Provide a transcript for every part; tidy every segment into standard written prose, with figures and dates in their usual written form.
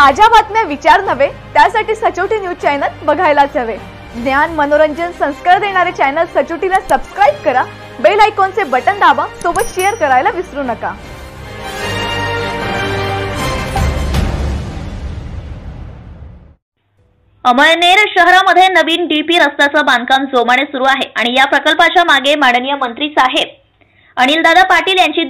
ताज्या बातम्या विचार नव्हे, त्यासाठी सचोटी न्यूज चॅनल बघायलाच हवे। ज्ञान मनोरंजन संस्कार देणारे चॅनल सचोटीला सबस्क्राइब करा, बेल आयकॉनचे बटन दाबा, सोबत शेअर करायला विसरू नका। अमळनेर शहरामध्ये नवीन डीपी रस्त्याचं बांधकाम जोमाने सुरू आहे आणि या प्रकल्पाच्या मागे माननीय मंत्री साहेब अनिलदादा पाटील यांची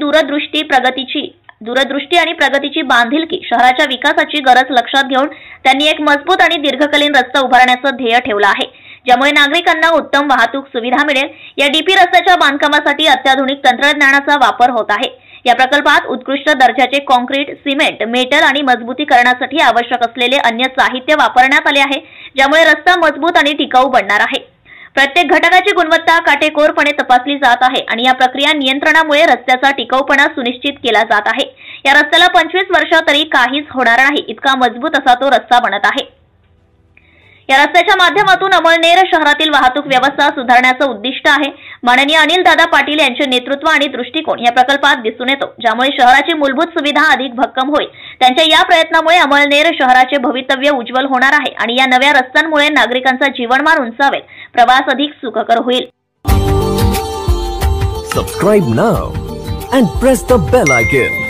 दूरदृष्टी आणि प्रगतीची बांधिलकी, शहराच्या विकासाची गरज लक्षात घेऊन त्यांनी एक मजबूत आणि दीर्घकालीन रस्ता उभारण्याचं ध्येय ठेवलं आहे, ज्यामुळे नागरिकांना उत्तम वाहतूक सुविधा मिळेल। या डीपी रस्त्याच्या बांधकामासाठी अत्याधुनिक तंत्रज्ञानाचा वापर होत आहे। या प्रकल्पात उत्कृष्ट दर्जाचे काँक्रीट, सिमेंट, मेटल आणि मजबूतीकरणासाठी आवश्यक असलेले अन्य साहित्य वापरण्यात आले आहे, ज्यामुळे रस्ता मजबूत आणि टिकाऊ बनणार आहे। प्रत्येक घटकाची गुणवत्ता काटेकोरपणे तपासली जात आहे आणि या प्रक्रिया नियंत्रणामुळे रस्त्याचा टिकाऊपणा सुनिश्चित केला जात आहे। या रस्त्याला 25 वर्ष तरी काहीच होणार नाही इतका मजबूत असा तो रस्ता बनत आहे। या रस्त्याच्या माध्यमातून अमळनेर शहरातील वाहतूक व्यवस्था सुधारण्याचं उद्दिष्ट आहे। माननीय अनिलदादा पाटील यांचे नेतृत्व आणि दृष्टिकोन या प्रकल्पात दिसून येतो, ज्यामुळे शहराची मूलभूत सुविधा अधिक भक्कम होईल। त्यांच्या या प्रयत्नामुळे अमळनेर शहराचे भवितव्य उज्ज्वल होणार आहे आणि या नव्या रस्त्यांमुळे नागरिकांचा जीवनमान उंचावेल, प्रवास अधिक सुखकर होईल। Subscribe now and press the bell icon.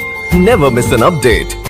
Never miss an update.